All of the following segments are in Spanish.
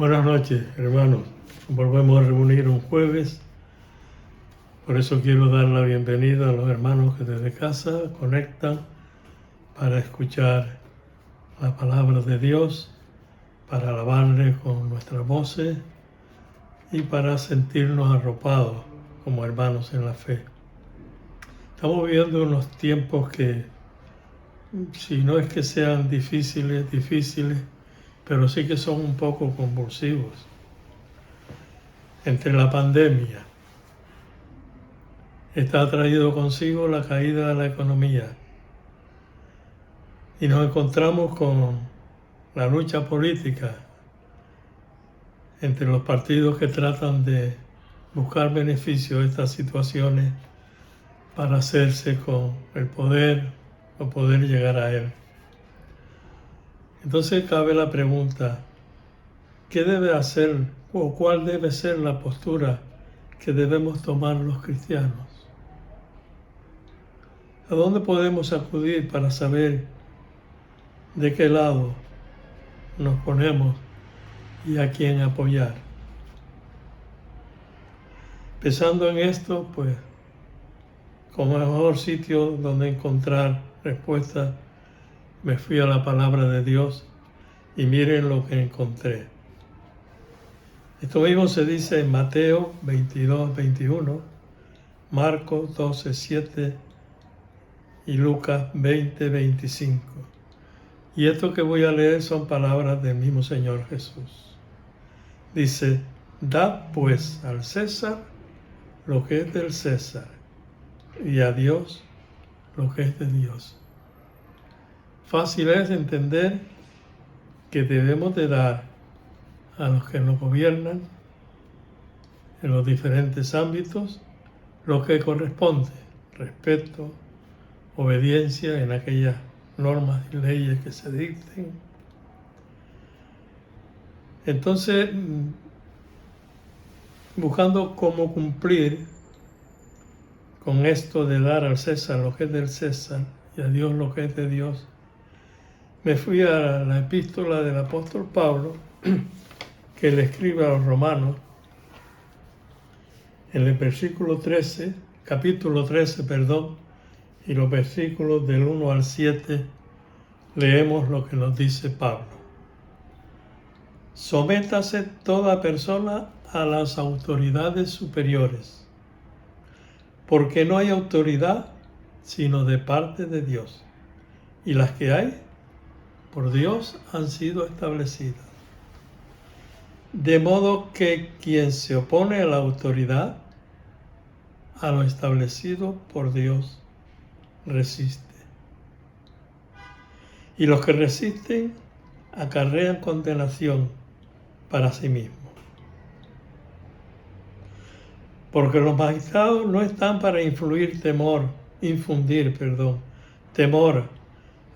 Buenas noches, hermanos. Volvemos a reunir un jueves. Por eso quiero dar la bienvenida a los hermanos que desde casa conectan para escuchar la palabra de Dios, para alabarle con nuestras voces y para sentirnos arropados como hermanos en la fe. Estamos viviendo unos tiempos que, si no es que sean difíciles, pero sí que son un poco convulsivos. Entre la pandemia, está traído consigo la caída de la economía y nos encontramos con la lucha política entre los partidos que tratan de buscar beneficio de estas situaciones para hacerse con el poder o poder llegar a él. Entonces cabe la pregunta, ¿qué debe hacer o cuál debe ser la postura que debemos tomar los cristianos? ¿A dónde podemos acudir para saber de qué lado nos ponemos y a quién apoyar? Pensando en esto, pues, como el mejor sitio donde encontrar respuestas, me fui a la palabra de Dios y miren lo que encontré. Esto mismo se dice en Mateo 22, 21, Marcos 12, 7 y Lucas 20, 25. Y esto que voy a leer son palabras del mismo Señor Jesús. Dice, dad pues al César lo que es del César y a Dios lo que es de Dios. Fácil es entender que debemos de dar a los que nos gobiernan en los diferentes ámbitos lo que corresponde, respeto, obediencia en aquellas normas y leyes que se dicten. Entonces, buscando cómo cumplir con esto de dar al César lo que es del César y a Dios lo que es de Dios, me fui a la epístola del apóstol Pablo, que le escribe a los romanos, en el capítulo 13, y los versículos del 1 al 7, leemos lo que nos dice Pablo. Sométase toda persona a las autoridades superiores, porque no hay autoridad sino de parte de Dios, y las que hay, por Dios han sido establecidas. De modo que quien se opone a la autoridad, a lo establecido por Dios, resiste. Y los que resisten acarrean condenación para sí mismos. Porque los magistrados no están para infundir temor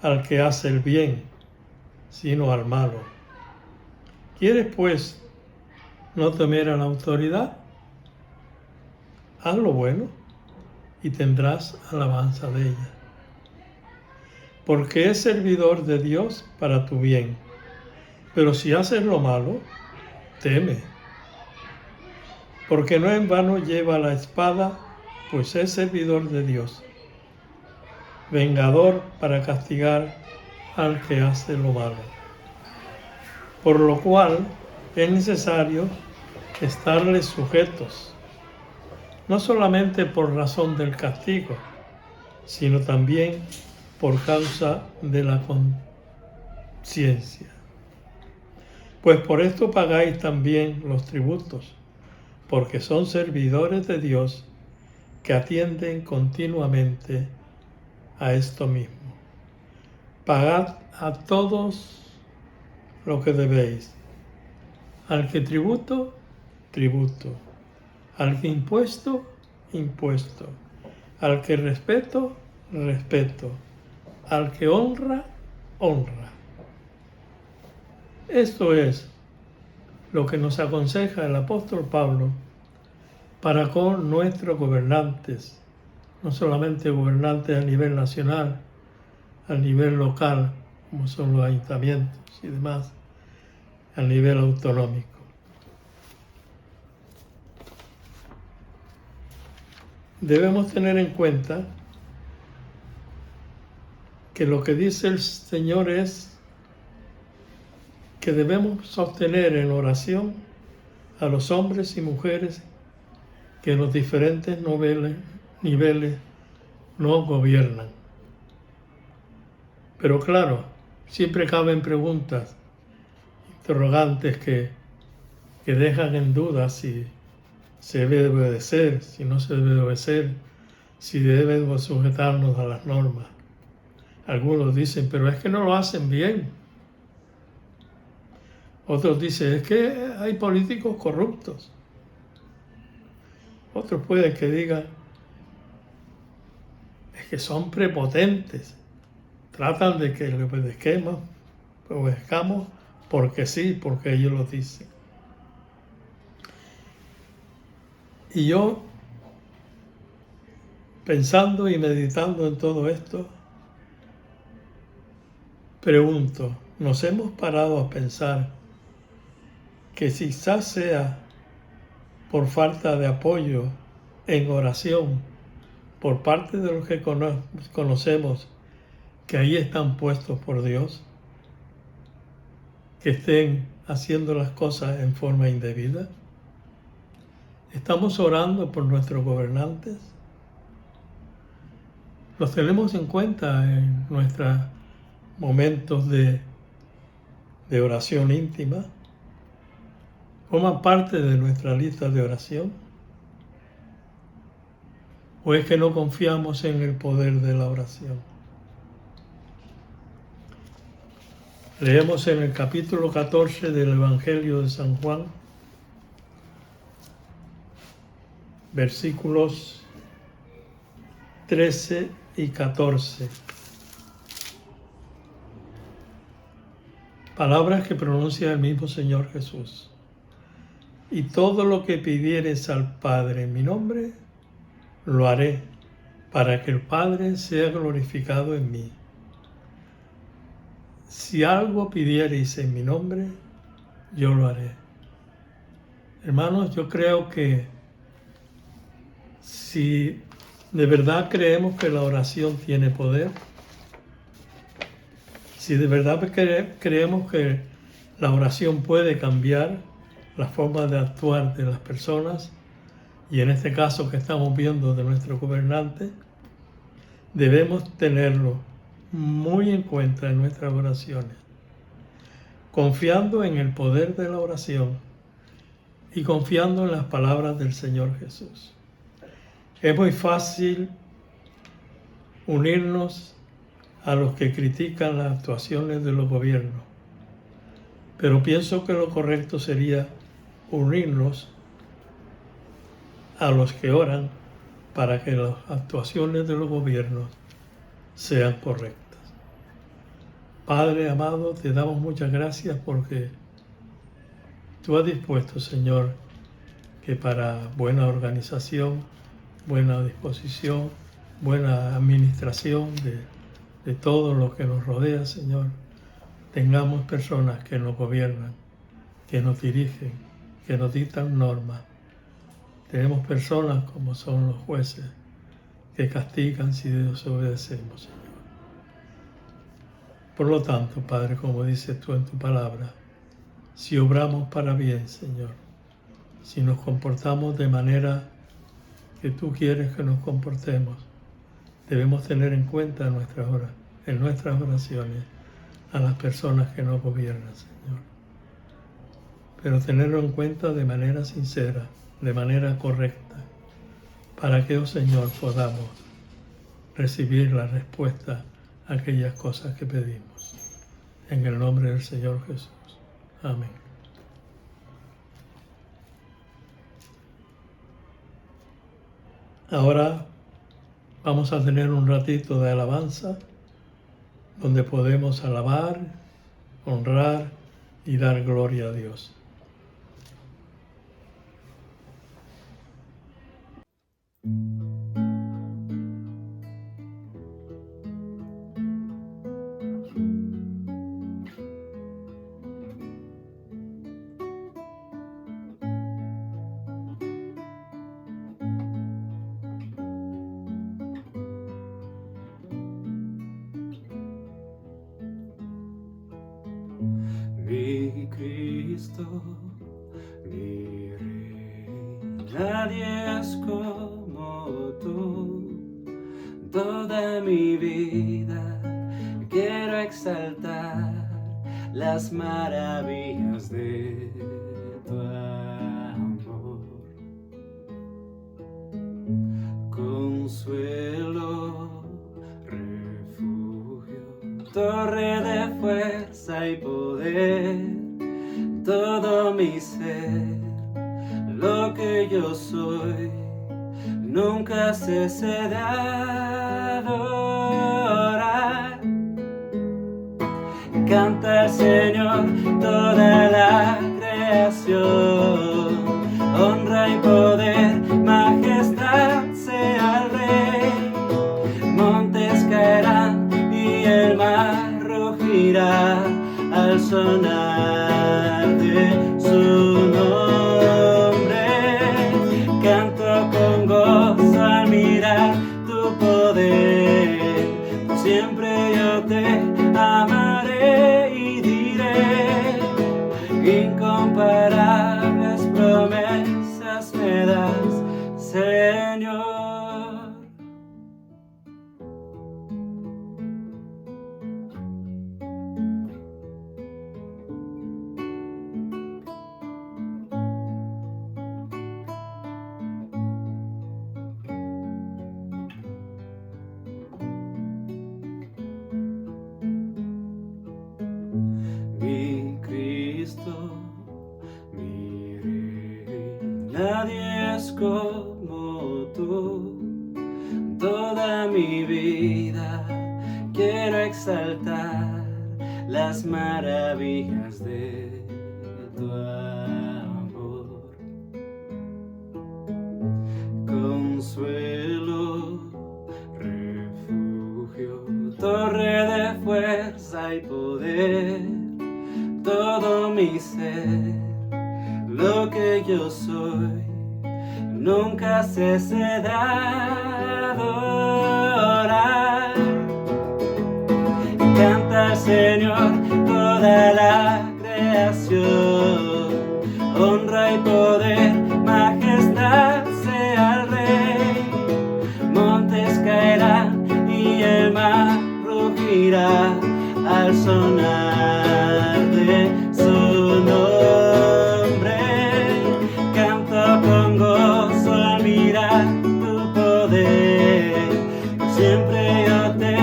al que hace el bien, sino al malo. ¿Quieres, pues, no temer a la autoridad? Haz lo bueno y tendrás alabanza de ella. Porque es servidor de Dios para tu bien. Pero si haces lo malo, teme. Porque no en vano lleva la espada, pues es servidor de Dios, vengador para castigar al que hace lo malo. Por lo cual es necesario estarles sujetos, no solamente por razón del castigo, sino también por causa de la conciencia. Pues por esto pagáis también los tributos, porque son servidores de Dios que atienden continuamente a esto mismo. Pagad a todos lo que debéis. Al que tributo, tributo. Al que impuesto, impuesto. Al que respeto, respeto. Al que honra, honra. Esto es lo que nos aconseja el apóstol Pablo para con nuestros gobernantes, no solamente gobernantes a nivel nacional, a nivel local, como son los ayuntamientos y demás, a nivel autonómico. debemos tener en cuenta que lo que dice el Señor es que debemos sostener en oración a los hombres y mujeres que en los diferentes niveles nos gobiernan. Pero claro, siempre caben preguntas, interrogantes que dejan en duda si se debe obedecer, si no se debe obedecer, si debemos sujetarnos a las normas. Algunos dicen, pero es que no lo hacen bien. Otros dicen, es que hay políticos corruptos. Otros pueden que digan, es que son prepotentes. Tratan de que le obedezcamos porque sí, porque ellos lo dicen. Y yo, pensando y meditando en todo esto, pregunto, ¿nos hemos parado a pensar que quizás sea por falta de apoyo en oración por parte de los que conocemos que ahí están puestos por Dios, que estén haciendo las cosas en forma indebida? ¿Estamos orando por nuestros gobernantes? ¿Los tenemos en cuenta en nuestros momentos de oración íntima? ¿Forman parte de nuestra lista de oración? ¿O es que no confiamos en el poder de la oración? Leemos en el capítulo 14 del Evangelio de San Juan, versículos 13 y 14. Palabras que pronuncia el mismo Señor Jesús. Y todo lo que pidieres al Padre en mi nombre, lo haré, para que el Padre sea glorificado en mí. Si algo pidiereis en mi nombre, yo lo haré. Hermanos, yo creo que si de verdad creemos que la oración tiene poder, si de verdad creemos que la oración puede cambiar la forma de actuar de las personas, y en este caso que estamos viendo de nuestro gobernante, debemos tenerlo muy en cuenta en nuestras oraciones, confiando en el poder de la oración y confiando en las palabras del Señor Jesús. Es muy fácil unirnos a los que critican las actuaciones de los gobiernos, pero pienso que lo correcto sería unirnos a los que oran para que las actuaciones de los gobiernos sean correctas. Padre amado, te damos muchas gracias porque tú has dispuesto, Señor, que para buena organización, buena disposición, buena administración de todo lo que nos rodea, Señor, tengamos personas que nos gobiernan, que nos dirigen, que nos dictan normas. Tenemos personas como son los jueces que castigan si desobedecemos, Señor. Por lo tanto, Padre, como dices tú en tu palabra, si obramos para bien, Señor, si nos comportamos de manera que tú quieres que nos comportemos, debemos tener en cuenta en nuestras oraciones a las personas que nos gobiernan, Señor. Pero tenerlo en cuenta de manera sincera, de manera correcta, para que, oh Señor, podamos recibir la respuesta a aquellas cosas que pedimos. En el nombre del Señor Jesús. Amén. Ahora vamos a tener un ratito de alabanza donde podemos alabar, honrar y dar gloria a Dios. Mi Cristo, mi Rey, nadie es como tú. Toda mi vida quiero exaltar las maravillas de tu amor. Consuelo, refugio, torre de fuerza y poder, todo mi ser, lo que yo soy, nunca cese de adorar. Canta al Señor toda la creación, honra y poder, majestad sea al Rey. Montes caerán y el mar rugirá al sonar de su nombre. Canto con gozo al mirar tu poder, siempre yo te amaré y diré, incomparables promesas me das, Señor. Mi Cristo, mi Rey, nadie es como tú. Toda mi vida quiero exaltar las maravillas de tu amor. Consuelo, refugio, torre de fuerza y poder, todo mi ser, lo que yo soy, nunca cese de adorar. Canta al Señor toda la creación, honra y poder, majestad sea al Rey. Montes caerán y el mar rugirá al sonar de su nombre. Canto con gozo al mirar tu poder, siempre yo te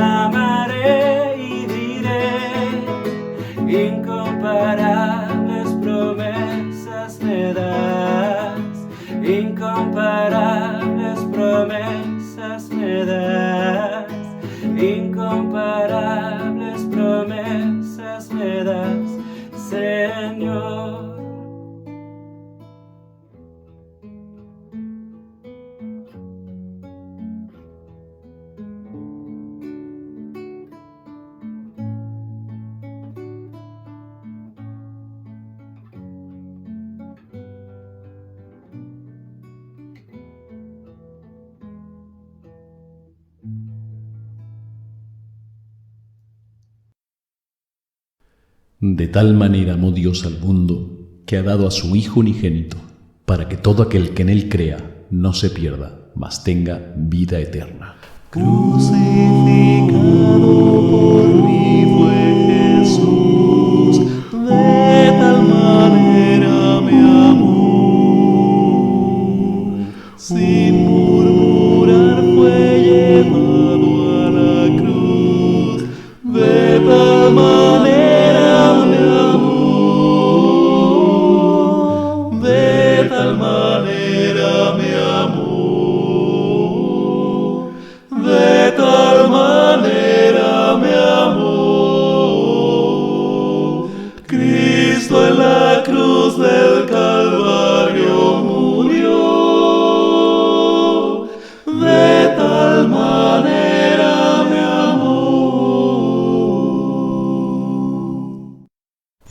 amaré y diré, incomparables promesas me das, incomparables promesas me das, incomparables promesas me das, Señor. De tal manera amó Dios al mundo, que ha dado a su Hijo unigénito, para que todo aquel que en él crea no se pierda, mas tenga vida eterna. Crucificado por mí fue Jesús, de tal manera me amó. Sin murmurar fue llevado a la cruz, de tal manera me amó, de tal manera me amó. De tal manera me amó. Cristo en la cruz del Calvario murió. De tal manera me amó.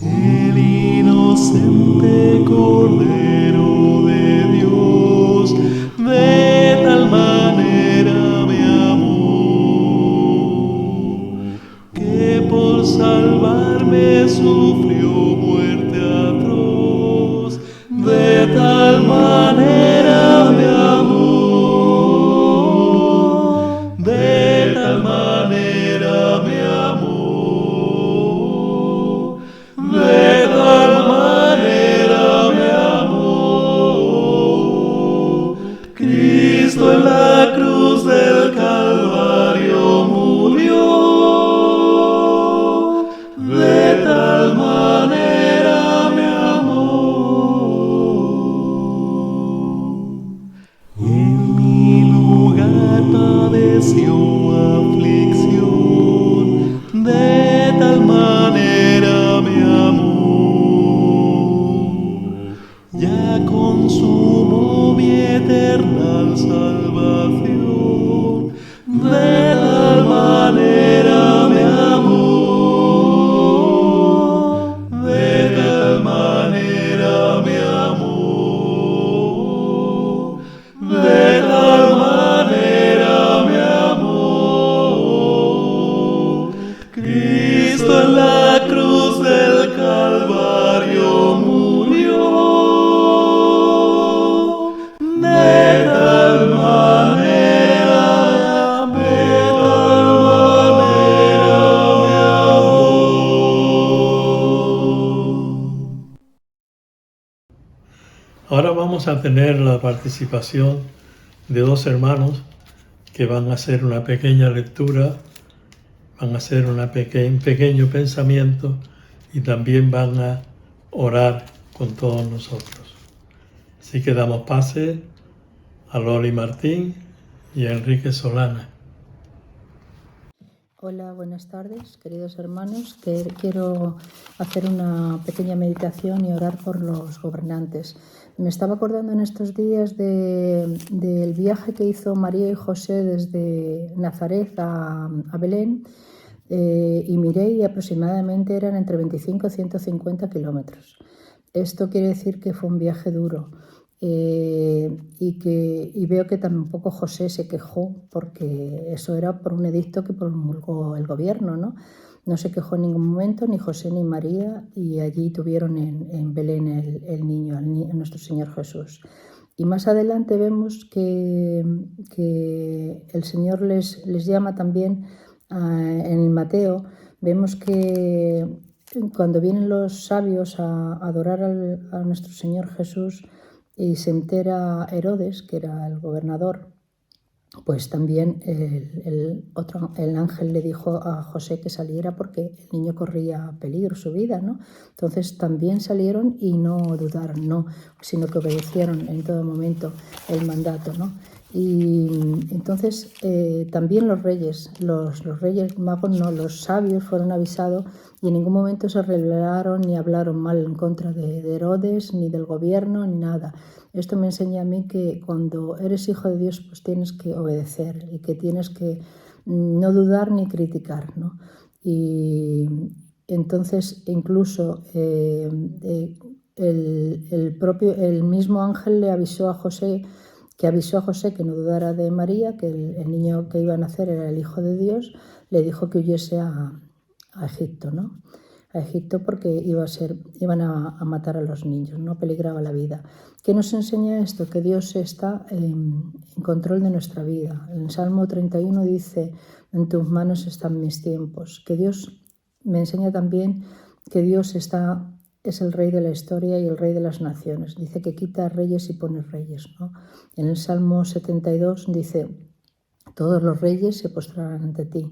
El inocente Cordero de Dios, de tal manera me amó, que por salvarme sufrió muerte. Cristo en la cruz del Calvario murió. De tal manera me amó. Ahora vamos a tener la participación de dos hermanos que van a hacer una pequeña lectura, van a hacer un pequeño pensamiento y también van a orar con todos nosotros. Así que damos pase a Loli Martín y a Enrique Solana. Hola, buenas tardes, queridos hermanos. Quiero hacer una pequeña meditación y orar por los gobernantes. Me estaba acordando en estos días del viaje que hizo María y José desde Nazaret a Belén y miré y aproximadamente eran entre 25 y 150 kilómetros. Esto quiere decir que fue un viaje duro. Y veo que tampoco José se quejó porque eso era por un edicto que promulgó el gobierno, ¿no? No se quejó en ningún momento ni José ni María y allí tuvieron en Belén el niño, nuestro Señor Jesús. Y más adelante vemos que el Señor les llama también en el Mateo, vemos que cuando vienen los sabios a adorar a nuestro Señor Jesús, y se entera Herodes, que era el gobernador, pues también el ángel le dijo a José que saliera porque el niño corría peligro su vida, ¿no? Entonces también salieron y no dudaron, no, sino que obedecieron en todo momento el mandato, ¿no? Y entonces también los reyes magos, no, los sabios fueron avisados y en ningún momento se rebelaron ni hablaron mal en contra de Herodes, ni del gobierno, ni nada. Esto me enseña a mí que cuando eres hijo de Dios, pues tienes que obedecer y que tienes que no dudar ni criticar, ¿no? Y entonces incluso el mismo ángel le avisó a José que no dudara de María, que el niño que iba a nacer era el Hijo de Dios, le dijo que huyese a Egipto, ¿no? A Egipto porque iban a matar a los niños, no peligraba la vida. ¿Qué nos enseña esto? Que Dios está en control de nuestra vida. En el Salmo 31 dice, en tus manos están mis tiempos. Que Dios me enseña también que Dios es el rey de la historia y el rey de las naciones. Dice que quita reyes y pone reyes, ¿no? En el Salmo 72 dice, todos los reyes se postrarán ante ti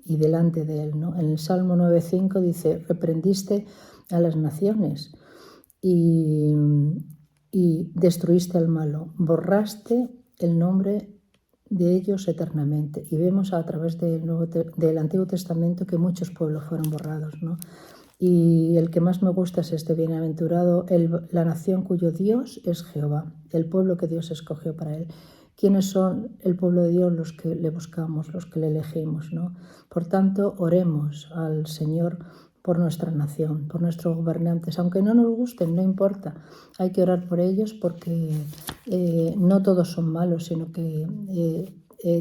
y delante de él, ¿no? En el Salmo 9.5 dice, reprendiste a las naciones y destruiste al malo, borraste el nombre de ellos eternamente. Y vemos a través del Antiguo Testamento que muchos pueblos fueron borrados, ¿no? Y el que más me gusta es este bienaventurado, la nación cuyo Dios es Jehová, el pueblo que Dios escogió para él. ¿Quiénes son el pueblo de Dios? Los que le buscamos, los que le elegimos, ¿no? Por tanto, oremos al Señor por nuestra nación, por nuestros gobernantes. Aunque no nos gusten, no importa. Hay que orar por ellos porque no todos son malos, sino que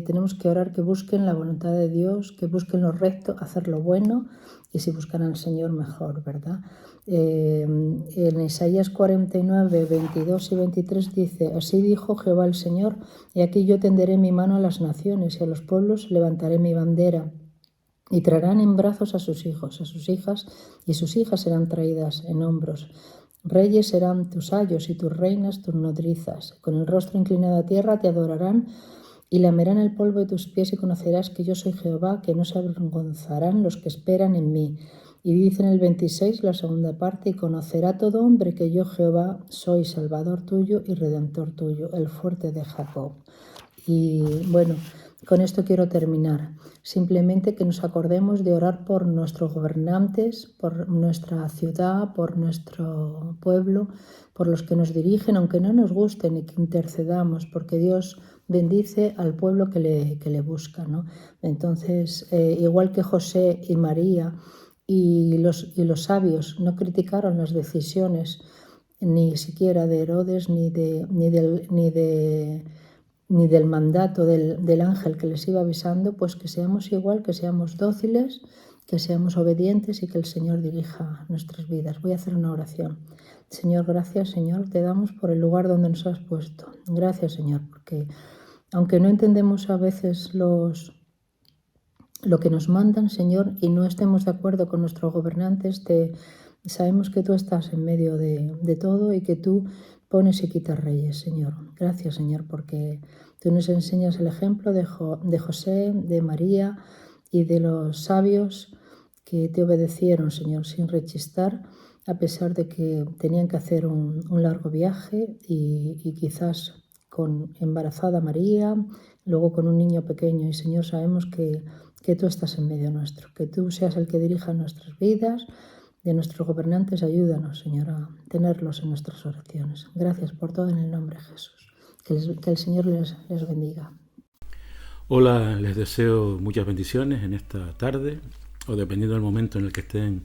tenemos que orar que busquen la voluntad de Dios, que busquen lo recto, hacer lo bueno y si buscan al Señor mejor, ¿verdad? En Isaías 49, 22 y 23 dice, así dijo Jehová el Señor, y aquí yo tenderé mi mano a las naciones y a los pueblos levantaré mi bandera. Y traerán en brazos a sus hijos, a sus hijas, y sus hijas serán traídas en hombros. Reyes serán tus ayos y tus reinas tus nodrizas. Con el rostro inclinado a tierra te adorarán y lamerán el polvo de tus pies y conocerás que yo soy Jehová, que no se avergonzarán los que esperan en mí. Y dice en el 26, la segunda parte, y conocerá todo hombre que yo Jehová soy Salvador tuyo y Redentor tuyo, el fuerte de Jacob. Y bueno, con esto quiero terminar. Simplemente que nos acordemos de orar por nuestros gobernantes, por nuestra ciudad, por nuestro pueblo, por los que nos dirigen, aunque no nos gusten, y que intercedamos, porque Dios bendice al pueblo que le busca, ¿no? Entonces, igual que José y María y los sabios no criticaron las decisiones ni siquiera de Herodes ni del mandato del ángel que les iba avisando, pues que seamos igual, que seamos dóciles que seamos obedientes y que el Señor dirija nuestras vidas. Voy a hacer una oración. Señor, gracias, Señor, te damos por el lugar donde nos has puesto. Gracias, Señor, porque aunque no entendemos a veces lo que nos mandan, Señor, y no estemos de acuerdo con nuestros gobernantes, sabemos que tú estás en medio de todo y que tú pones y quitas reyes, Señor. Gracias, Señor, porque tú nos enseñas el ejemplo de José, de María y de los sabios que te obedecieron, Señor, sin rechistar, a pesar de que tenían que hacer un largo viaje y quizás con embarazada María, luego con un niño pequeño. Y, Señor, sabemos que tú estás en medio nuestro, que tú seas el que dirija nuestras vidas, de nuestros gobernantes. Ayúdanos, Señor, a tenerlos en nuestras oraciones. Gracias por todo en el nombre de Jesús. Que el Señor les bendiga. Hola, les deseo muchas bendiciones en esta tarde, o dependiendo del momento en el que estén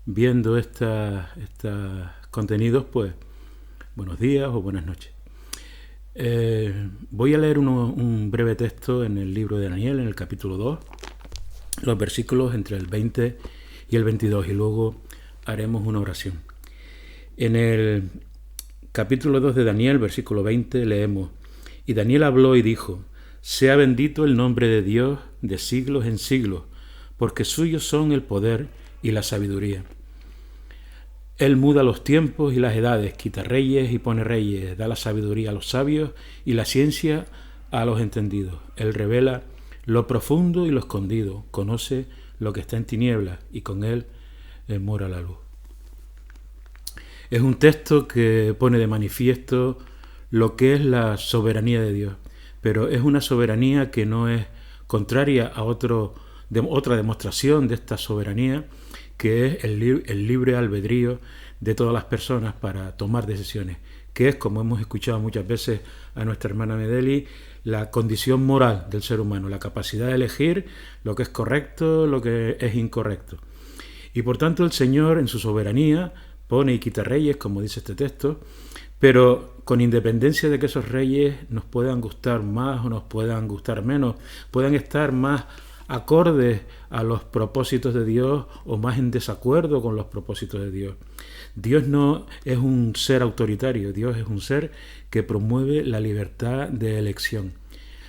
viendo estos contenidos, pues buenos días o buenas noches. Voy a leer un breve texto en el libro de Daniel, en el capítulo 2, los versículos entre el 20 y el 22, y luego haremos una oración. En el capítulo 2 de Daniel, versículo 20, leemos: Y Daniel habló y dijo: Sea bendito el nombre de Dios de siglos en siglos, porque suyos son el poder y la sabiduría. Él muda los tiempos y las edades, quita reyes y pone reyes, da la sabiduría a los sabios y la ciencia a los entendidos. Él revela lo profundo y lo escondido, conoce lo que está en tinieblas y con él mora la luz. Es un texto que pone de manifiesto lo que es la soberanía de Dios, pero es una soberanía que no es contraria a otra demostración de esta soberanía, que es el libre albedrío de todas las personas para tomar decisiones, que es, como hemos escuchado muchas veces a nuestra hermana Medeli, la condición moral del ser humano, la capacidad de elegir lo que es correcto, lo que es incorrecto. Y por tanto el Señor, en su soberanía, pone y quita reyes, como dice este texto, pero con independencia de que esos reyes nos puedan gustar más o nos puedan gustar menos, puedan estar más acordes a los propósitos de Dios o más en desacuerdo con los propósitos de Dios. Dios no es un ser autoritario, Dios es un ser que promueve la libertad de elección.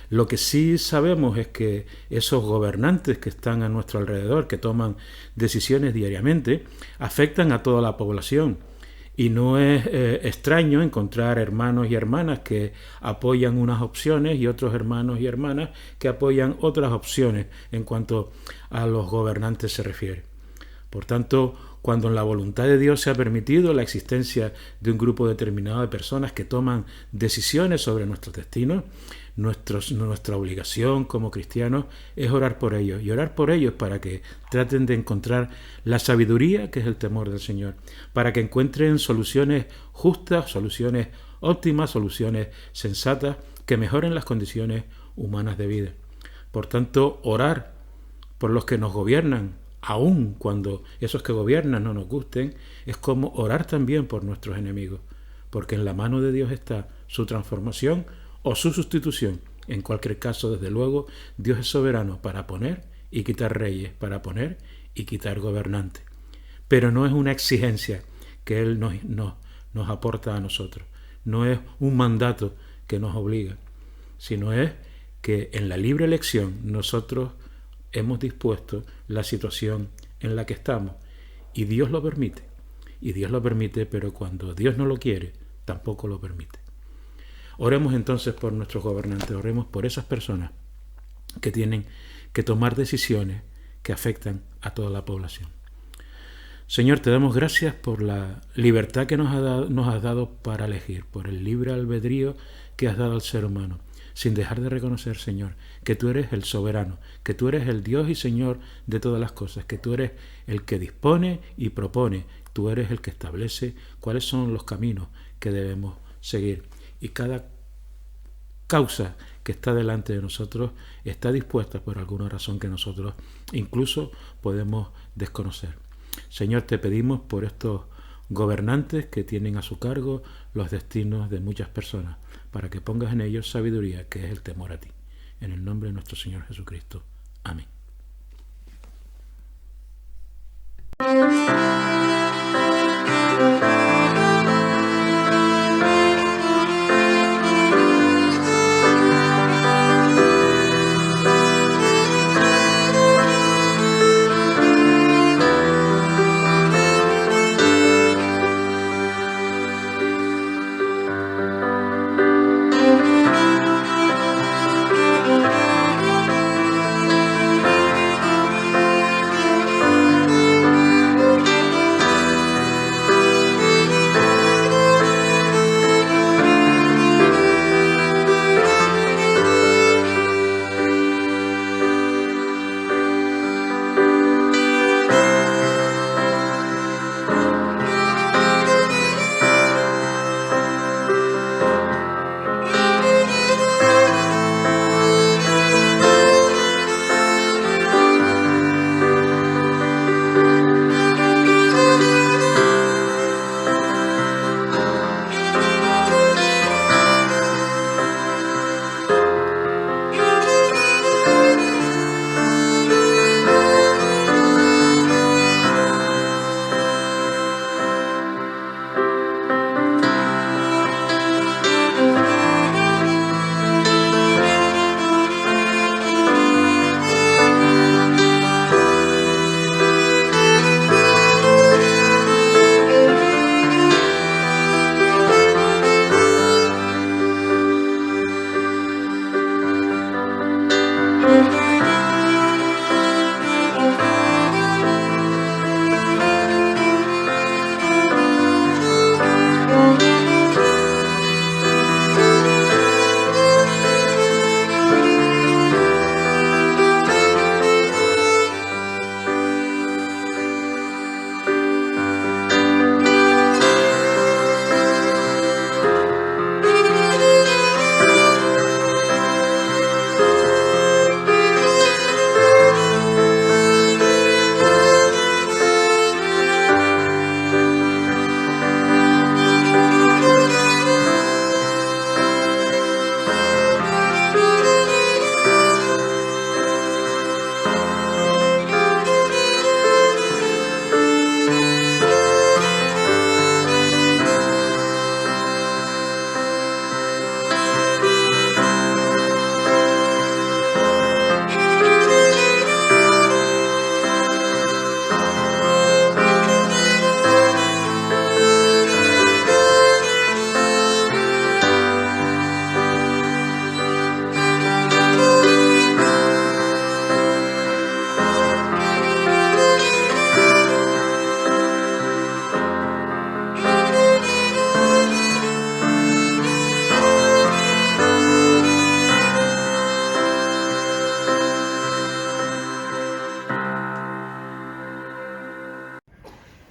Lo que sí sabemos es que esos gobernantes que están a nuestro alrededor, que toman decisiones diariamente, afectan a toda la población. Y no es extraño encontrar hermanos y hermanas que apoyan unas opciones y otros hermanos y hermanas que apoyan otras opciones en cuanto a los gobernantes se refiere. Por tanto, cuando en la voluntad de Dios se ha permitido la existencia de un grupo determinado de personas que toman decisiones sobre nuestros destinos, nuestra obligación como cristianos es orar por ellos, y orar por ellos para que traten de encontrar la sabiduría, que es el temor del Señor, para que encuentren soluciones justas, soluciones óptimas, soluciones sensatas, que mejoren las condiciones humanas de vida. Por tanto, orar por los que nos gobiernan, aun cuando esos que gobiernan no nos gusten, es como orar también por nuestros enemigos, porque en la mano de Dios está su transformación o su sustitución. En cualquier caso, desde luego, Dios es soberano para poner y quitar reyes, para poner y quitar gobernantes. Pero no es una exigencia que Él nos aporta a nosotros. No es un mandato que nos obliga, sino es que en la libre elección nosotros hemos dispuesto la situación en la que estamos. Y Dios lo permite. Y Dios lo permite, pero cuando Dios no lo quiere, tampoco lo permite. Oremos entonces por nuestros gobernantes, oremos por esas personas que tienen que tomar decisiones que afectan a toda la población. Señor, te damos gracias por la libertad que nos has dado para elegir, por el libre albedrío que has dado al ser humano, sin dejar de reconocer, Señor, que tú eres el soberano, que tú eres el Dios y Señor de todas las cosas, que tú eres el que dispone y propone, tú eres el que establece cuáles son los caminos que debemos seguir. Y cada causa que está delante de nosotros está dispuesta por alguna razón que nosotros incluso podemos desconocer. Señor, te pedimos por estos gobernantes que tienen a su cargo los destinos de muchas personas, para que pongas en ellos sabiduría, que es el temor a ti. En el nombre de nuestro Señor Jesucristo. Amén.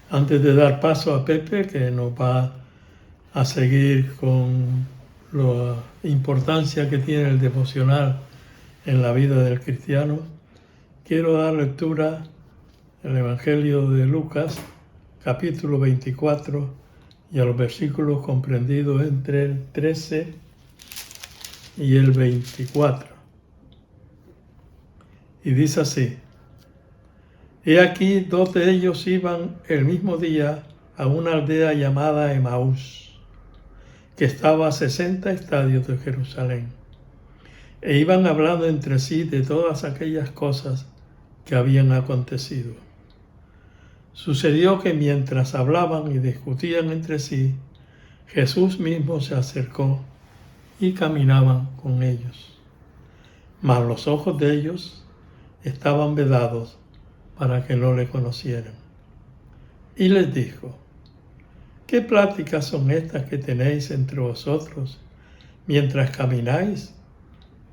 Antes de dar paso a Pepe, que nos va a seguir con la importancia que tiene el devocional en la vida del cristiano, quiero dar lectura al Evangelio de Lucas, capítulo 24, y a los versículos comprendidos entre el 13 y el 24. Y dice así: He aquí, 2 de ellos iban el mismo día a una aldea llamada Emaús, que estaba a 60 estadios de Jerusalén, e iban hablando entre sí de todas aquellas cosas que habían acontecido. Sucedió que mientras hablaban y discutían entre sí, Jesús mismo se acercó y caminaban con ellos. Mas los ojos de ellos estaban vedados para que no le conocieran. Y les dijo: ¿Qué pláticas son estas que tenéis entre vosotros mientras camináis?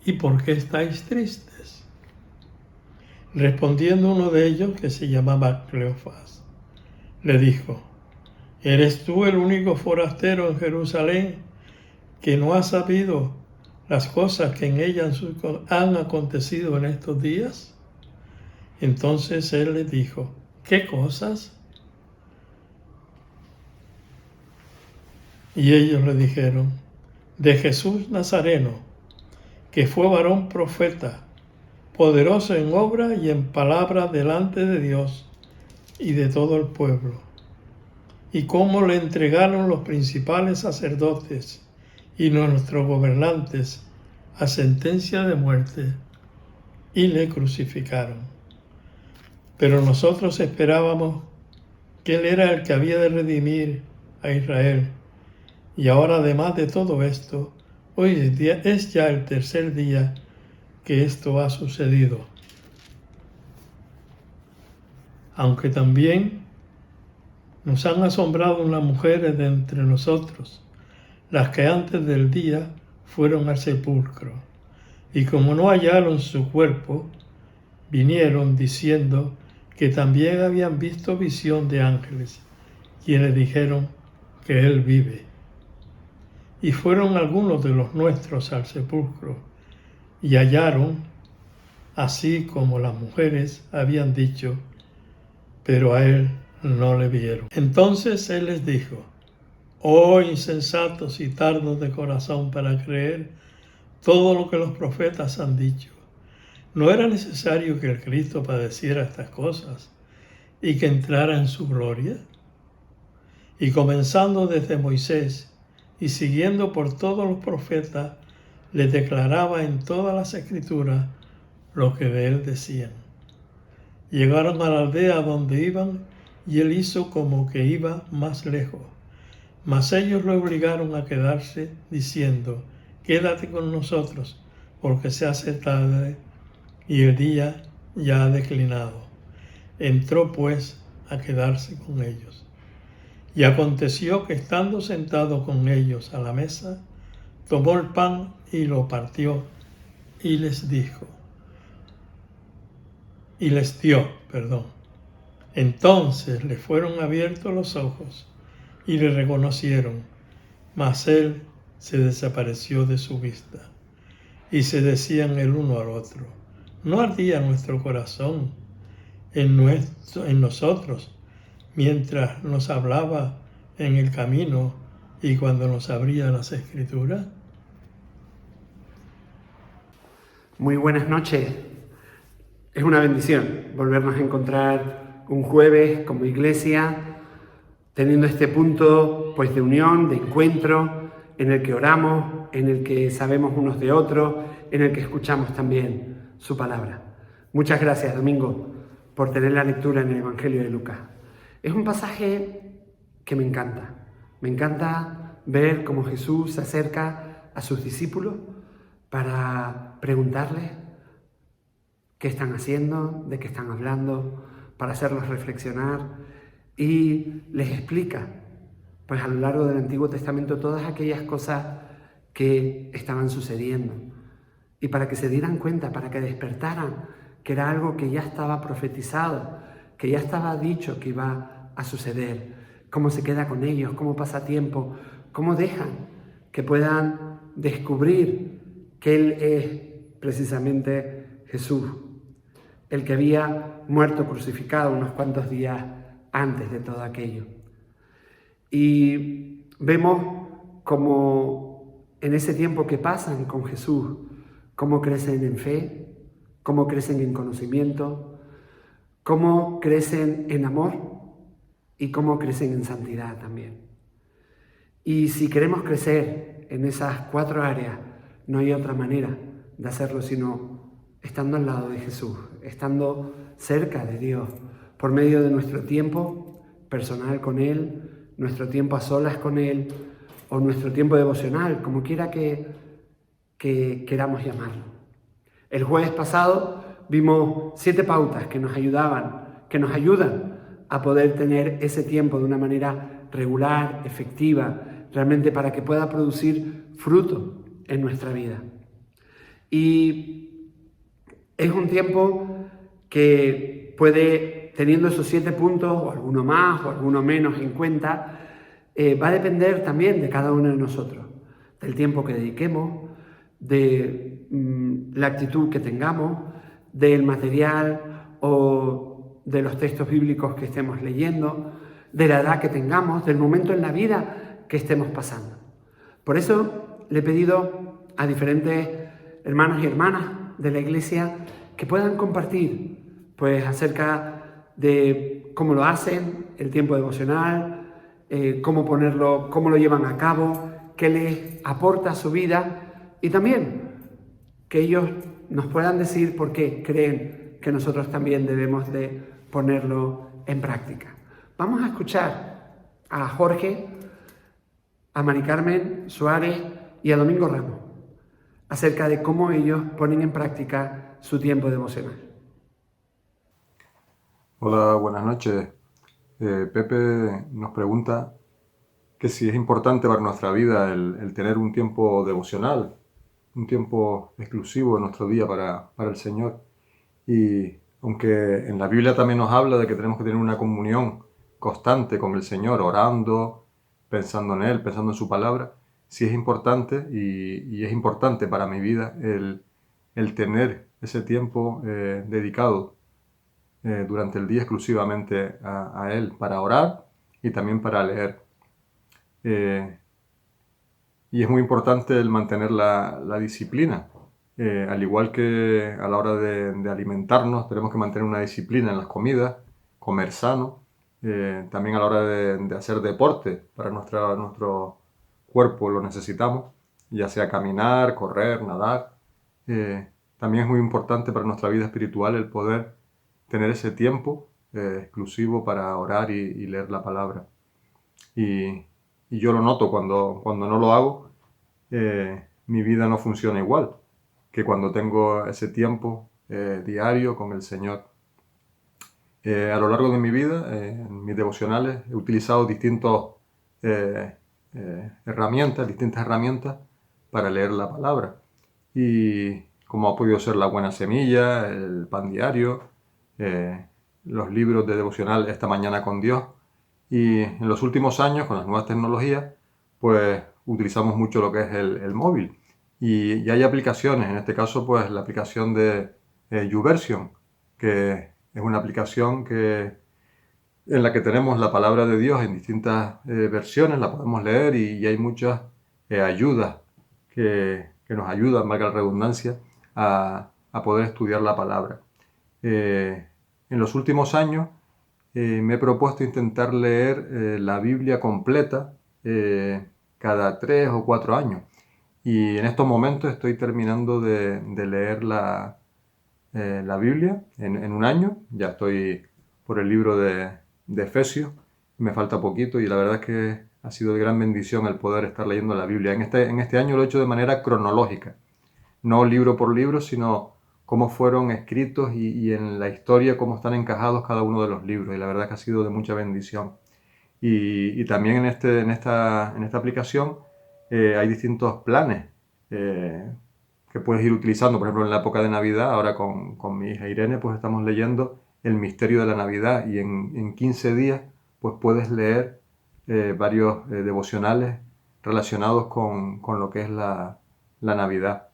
¿Y por qué estáis tristes? Respondiendo uno de ellos, que se llamaba Cleofás, le dijo: ¿Eres tú el único forastero en Jerusalén que no ha sabido las cosas que en ella han acontecido en estos días? Entonces él les dijo: ¿Qué cosas? Y ellos le dijeron: de Jesús Nazareno, que fue varón profeta, poderoso en obra y en palabra delante de Dios y de todo el pueblo, y cómo le entregaron los principales sacerdotes y nuestros gobernantes a sentencia de muerte, y le crucificaron. Pero nosotros esperábamos que Él era el que había de redimir a Israel. Y ahora, además de todo esto, hoy es ya el tercer día que esto ha sucedido. Aunque también nos han asombrado unas mujeres de entre nosotros, las que antes del día fueron al sepulcro, y como no hallaron su cuerpo, vinieron diciendo que también habían visto visión de ángeles, quienes dijeron que Él vive. Y fueron algunos de los nuestros al sepulcro, y hallaron, así como las mujeres habían dicho, pero a Él no le vieron. Entonces Él les dijo: oh insensatos y tardos de corazón para creer todo lo que los profetas han dicho. ¿No era necesario que el Cristo padeciera estas cosas y que entrara en su gloria? Y comenzando desde Moisés y siguiendo por todos los profetas, les declaraba en todas las escrituras lo que de él decían. Llegaron a la aldea donde iban y él hizo como que iba más lejos. Mas ellos lo obligaron a quedarse, diciendo: quédate con nosotros, porque se hace tarde y el día ya ha declinado. Entró pues a quedarse con ellos. Y aconteció que estando sentado con ellos a la mesa, tomó el pan y lo partió y les dio. Entonces le fueron abiertos los ojos y le reconocieron, mas él se desapareció de su vista. Y se decían el uno al otro: ¿no ardía nuestro corazón en nosotros mientras nos hablaba en el camino y cuando nos abría las Escrituras? Muy buenas noches. Es una bendición volvernos a encontrar un jueves como iglesia, teniendo este punto pues de unión, de encuentro, en el que oramos, en el que sabemos unos de otros, en el que escuchamos también su palabra. Muchas gracias, Domingo, por tener la lectura en el Evangelio de Lucas. Es un pasaje que me encanta. Me encanta ver cómo Jesús se acerca a sus discípulos para preguntarles qué están haciendo, de qué están hablando, para hacerlos reflexionar, y les explica, pues a lo largo del Antiguo Testamento, todas aquellas cosas que estaban sucediendo, y para que se dieran cuenta, para que despertaran que era algo que ya estaba profetizado, que ya estaba dicho que iba a suceder, cómo se queda con ellos, cómo pasa tiempo, cómo dejan que puedan descubrir que Él es precisamente Jesús, el que había muerto crucificado unos cuantos días antes de todo aquello. Y vemos cómo en ese tiempo que pasan con Jesús, cómo crecen en fe, cómo crecen en conocimiento, cómo crecen en amor y cómo crecen en santidad también. Y si queremos crecer en esas 4 áreas, no hay otra manera de hacerlo sino estando al lado de Jesús, estando cerca de Dios, por medio de nuestro tiempo personal con Él, nuestro tiempo a solas con Él, o nuestro tiempo devocional, como quiera que queramos llamarlo. El jueves pasado vimos 7 pautas que nos ayudan a poder tener ese tiempo de una manera regular, efectiva, realmente para que pueda producir fruto en nuestra vida. Y es un tiempo que puede, teniendo esos 7 puntos, o alguno más, o alguno menos en cuenta, va a depender también de cada uno de nosotros, del tiempo que dediquemos, de la actitud que tengamos, del material o de los textos bíblicos que estemos leyendo, de la edad que tengamos, del momento en la vida que estemos pasando. Por eso le he pedido a diferentes hermanos y hermanas de la iglesia que puedan compartir pues acerca de cómo lo hacen, el tiempo devocional, cómo lo llevan a cabo, qué les aporta a su vida y también que ellos nos puedan decir por qué creen que nosotros también debemos de ponerlo en práctica. Vamos a escuchar a Jorge, a Mari Carmen Suárez y a Domingo Ramos acerca de cómo ellos ponen en práctica su tiempo devocional. Hola, buenas noches. Pepe nos pregunta que si es importante para nuestra vida el tener un tiempo devocional, un tiempo exclusivo en nuestro día para el Señor. Y aunque en la Biblia también nos habla de que tenemos que tener una comunión constante con el Señor, orando, pensando en Él, pensando en su palabra, sí es importante y es importante para mi vida el tener ese tiempo dedicado durante el día exclusivamente a Él, para orar y también para leer. Y es muy importante el mantener la disciplina. Al igual que a la hora de alimentarnos, tenemos que mantener una disciplina en las comidas, comer sano. También a la hora de hacer deporte, para nuestro cuerpo lo necesitamos, ya sea caminar, correr, nadar. También es muy importante para nuestra vida espiritual el poder tener ese tiempo exclusivo para orar y leer la palabra. Y yo lo noto cuando no lo hago, mi vida no funciona igual que cuando tengo ese tiempo diario con el Señor. A lo largo de mi vida, en mis devocionales, he utilizado distintas herramientas para leer la palabra. Y como ha podido ser la buena semilla, el pan diario, los libros de devocional Esta Mañana con Dios. Y en los últimos años, con las nuevas tecnologías, pues utilizamos mucho lo que es el móvil. Y hay aplicaciones, en este caso pues la aplicación de YouVersion, que es una aplicación en la que tenemos la palabra de Dios en distintas versiones, la podemos leer y hay muchas ayudas que nos ayudan, valga la redundancia, a poder estudiar la palabra. En los últimos años me he propuesto intentar leer la Biblia completa cada 3 o 4 años. Y en estos momentos estoy terminando de leer la Biblia en un año. Ya estoy por el libro de Efesios. Me falta poquito y la verdad es que ha sido de gran bendición el poder estar leyendo la Biblia. En este año lo he hecho de manera cronológica. No libro por libro, sino cómo fueron escritos y en la historia cómo están encajados cada uno de los libros. Y la verdad es que ha sido de mucha bendición. Y también en esta aplicación hay distintos planes que puedes ir utilizando. Por ejemplo, en la época de Navidad, ahora con mi hija Irene, pues estamos leyendo el misterio de la Navidad y en 15 días pues puedes leer varios devocionales relacionados con lo que es la Navidad.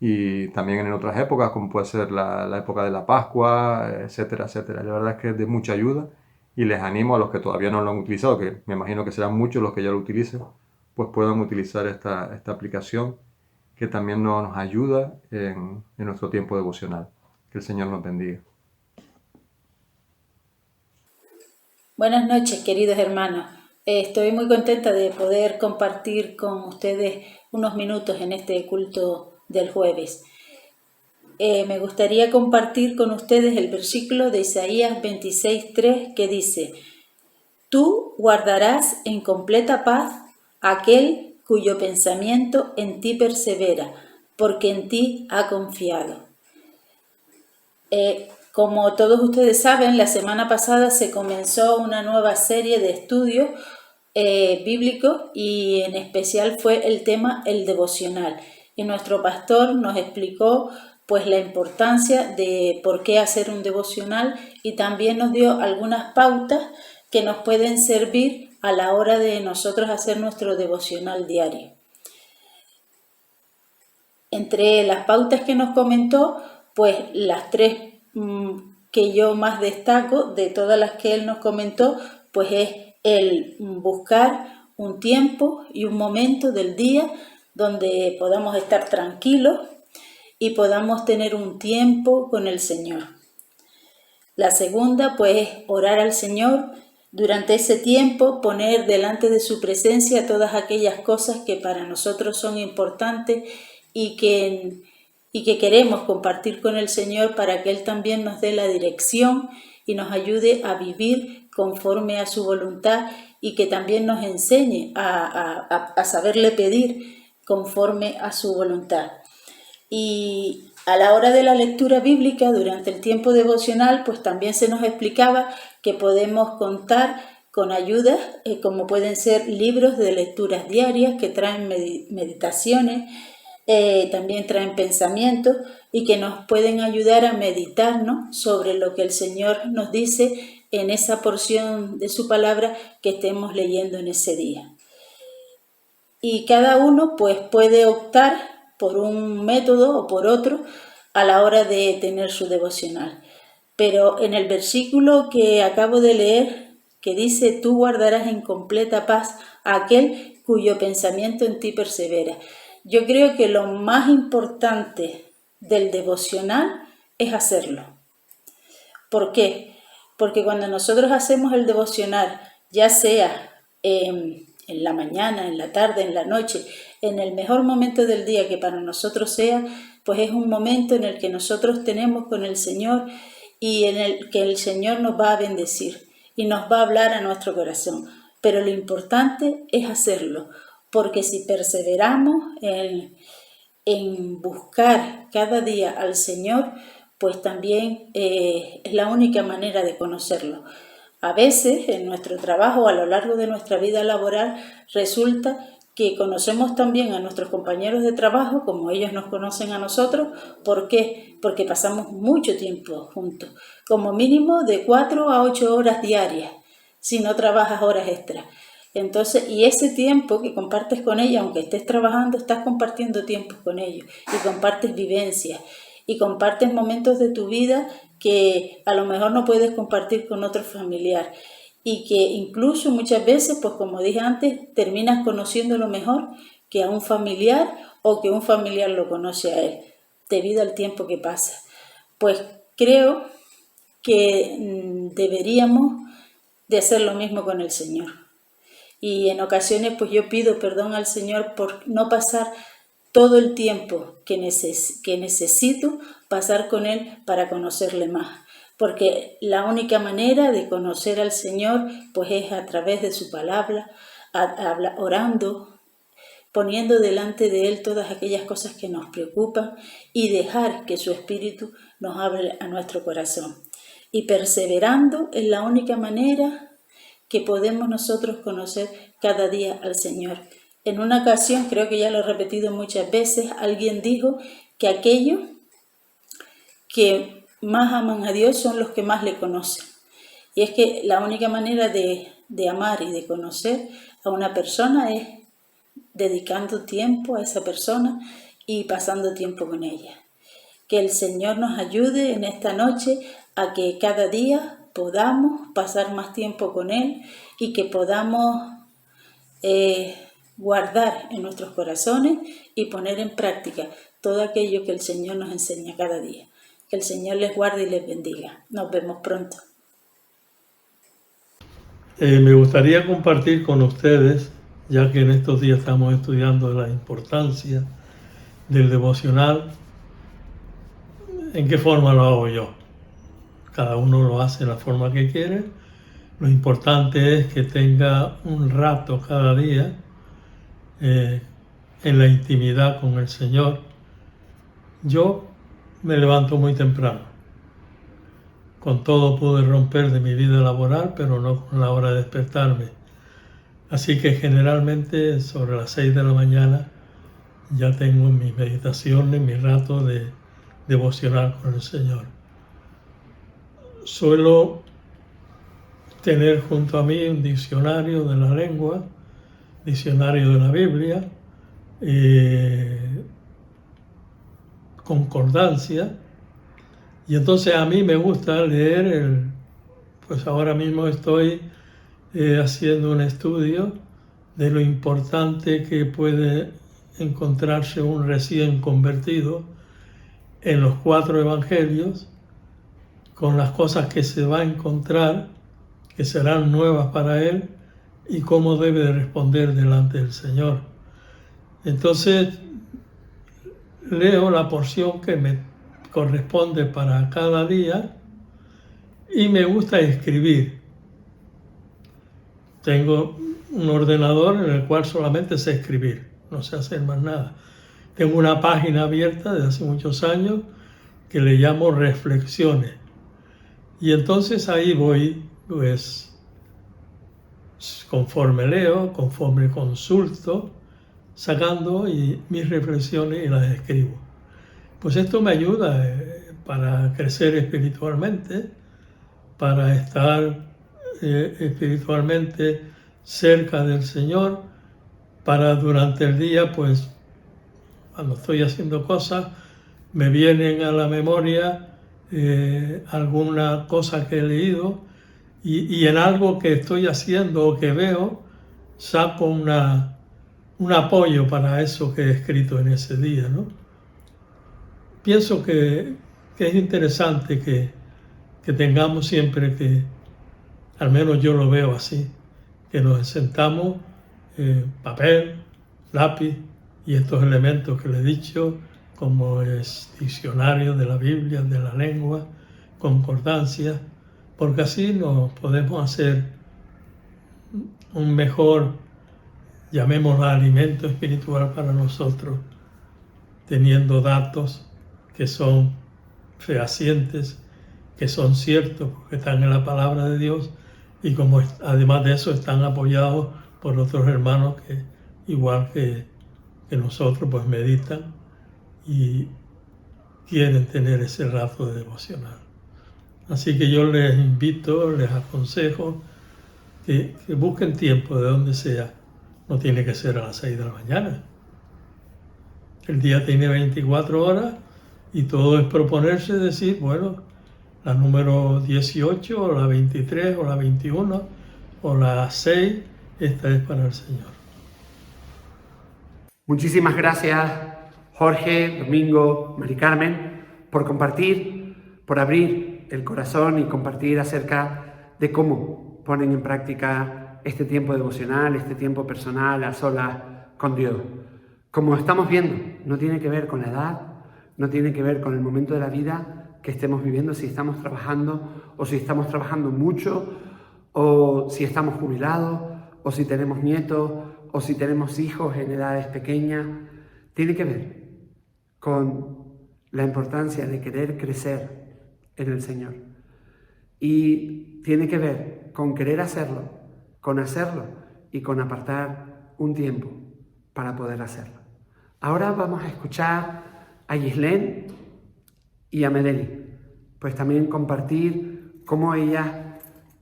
Y también en otras épocas, como puede ser la época de la Pascua, etcétera, etcétera. La verdad es que es de mucha ayuda y les animo a los que todavía no lo han utilizado, que me imagino que serán muchos los que ya lo utilicen, pues puedan utilizar esta aplicación que también nos ayuda en nuestro tiempo devocional. Que el Señor nos bendiga. Buenas noches, queridos hermanos. Estoy muy contenta de poder compartir con ustedes unos minutos en este culto del jueves. Me gustaría compartir con ustedes el versículo de Isaías 26:3 que dice: Tú guardarás en completa paz aquel cuyo pensamiento en ti persevera, porque en ti ha confiado. Como todos ustedes saben, la semana pasada se comenzó una nueva serie de estudios bíblicos y en especial fue el tema el devocional. Y nuestro pastor nos explicó pues la importancia de por qué hacer un devocional y también nos dio algunas pautas que nos pueden servir a la hora de nosotros hacer nuestro devocional diario. Entre las pautas que nos comentó, pues las tres que yo más destaco de todas las que él nos comentó, pues es el buscar un tiempo y un momento del día donde podamos estar tranquilos y podamos tener un tiempo con el Señor. La segunda, pues, es orar al Señor. Durante ese tiempo, poner delante de su presencia todas aquellas cosas que para nosotros son importantes y que queremos compartir con el Señor para que Él también nos dé la dirección y nos ayude a vivir conforme a su voluntad y que también nos enseñe a saberle pedir conforme a su voluntad. Y a la hora de la lectura bíblica, durante el tiempo devocional, pues también se nos explicaba que podemos contar con ayudas, como pueden ser libros de lecturas diarias que traen meditaciones, también traen pensamientos y que nos pueden ayudar a meditar, ¿no?, sobre lo que el Señor nos dice en esa porción de su palabra que estemos leyendo en ese día. Y cada uno pues puede optar por un método o por otro a la hora de tener su devocional. Pero en el versículo que acabo de leer, que dice: tú guardarás en completa paz a aquel cuyo pensamiento en ti persevera. Yo creo que lo más importante del devocional es hacerlo. ¿Por qué? Porque cuando nosotros hacemos el devocional, ya sea en la mañana, en la tarde, en la noche, en el mejor momento del día que para nosotros sea, pues es un momento en el que nosotros tenemos con el Señor y en el que el Señor nos va a bendecir y nos va a hablar a nuestro corazón. Pero lo importante es hacerlo, porque si perseveramos en buscar cada día al Señor, pues también es la única manera de conocerlo. A veces en nuestro trabajo, a lo largo de nuestra vida laboral, resulta que conocemos también a nuestros compañeros de trabajo como ellos nos conocen a nosotros. ¿Por qué? Porque pasamos mucho tiempo juntos, como mínimo de 4 a 8 horas diarias, si no trabajas horas extras. Entonces, y ese tiempo que compartes con ellos, aunque estés trabajando, estás compartiendo tiempos con ellos y compartes vivencias y compartes momentos de tu vida que a lo mejor no puedes compartir con otro familiar y que incluso muchas veces, pues como dije antes, terminas conociéndolo mejor que a un familiar o que un familiar lo conoce a él, debido al tiempo que pasa. Pues creo que deberíamos de hacer lo mismo con el Señor. Y en ocasiones pues yo pido perdón al Señor por no pasar todo el tiempo que necesito pasar con Él para conocerle más. Porque la única manera de conocer al Señor pues es a través de su palabra, orando, poniendo delante de Él todas aquellas cosas que nos preocupan y dejar que su Espíritu nos hable a nuestro corazón. Y perseverando es la única manera que podemos nosotros conocer cada día al Señor. En una ocasión, creo que ya lo he repetido muchas veces, alguien dijo que aquellos que más aman a Dios son los que más le conocen. Y es que la única manera de amar y de conocer a una persona es dedicando tiempo a esa persona y pasando tiempo con ella. Que el Señor nos ayude en esta noche a que cada día podamos pasar más tiempo con Él y que podamos guardar en nuestros corazones y poner en práctica todo aquello que el Señor nos enseña cada día. Que el Señor les guarde y les bendiga. Nos vemos pronto. Me gustaría compartir con ustedes, ya que en estos días estamos estudiando la importancia del devocional, en qué forma lo hago yo. Cada uno lo hace de la forma que quiere. Lo importante es que tenga un rato cada día en la intimidad con el Señor. Yo me levanto muy temprano. Con todo pude romper de mi vida laboral, pero no con la hora de despertarme. Así que generalmente sobre las 6 de la mañana ya tengo mis meditaciones, mi rato de devocional con el Señor. Suelo tener junto a mí un diccionario de la lengua, diccionario de la Biblia, concordancia, y entonces a mí me gusta leer, pues ahora mismo estoy haciendo un estudio de lo importante que puede encontrarse un recién convertido en los 4 evangelios, con las cosas que se va a encontrar, que serán nuevas para él, y cómo debe de responder delante del Señor. Entonces, leo la porción que me corresponde para cada día y me gusta escribir. Tengo un ordenador en el cual solamente sé escribir, no sé hacer más nada. Tengo una página abierta desde hace muchos años que le llamo Reflexiones. Y entonces ahí voy, pues, conforme leo, conforme consulto, sacando mis reflexiones y las escribo. Pues esto me ayuda para crecer espiritualmente, para estar espiritualmente cerca del Señor, para durante el día, pues, cuando estoy haciendo cosas, me vienen a la memoria alguna cosa que he leído y en algo que estoy haciendo o que veo, saco un apoyo para eso que he escrito en ese día, ¿no? Pienso que es interesante que tengamos siempre que, al menos yo lo veo así, que nos sentamos, papel, lápiz y estos elementos que le he dicho, como es diccionario de la Biblia, de la lengua, concordancia, porque así nos podemos hacer un mejor, llamémoslo, alimento espiritual para nosotros, teniendo datos que son fehacientes, que son ciertos, porque están en la palabra de Dios, y como además de eso están apoyados por otros hermanos que, igual que nosotros, pues meditan y quieren tener ese rato de devocional. Así que yo les invito, les aconsejo que busquen tiempo de donde sea. No tiene que ser a las 6 de la mañana. El día tiene 24 horas y todo es proponerse, decir, bueno, la número 18 o la 23 o la 21 o la 6, esta es para el Señor. Muchísimas gracias, Jorge, Domingo, Mari Carmen, por compartir, por abrir el corazón y compartir acerca de cómo ponen en práctica este tiempo devocional, este tiempo personal a solas con Dios. Como estamos viendo, no tiene que ver con la edad, no tiene que ver con el momento de la vida que estemos viviendo, si estamos trabajando o si estamos trabajando mucho, o si estamos jubilados, o si tenemos nietos, o si tenemos hijos en edades pequeñas. Tiene que ver con la importancia de querer crecer en el Señor. Y tiene que ver con querer hacerlo, con hacerlo y con apartar un tiempo para poder hacerlo. Ahora vamos a escuchar a Gislén y a Meleni, pues también compartir cómo ellas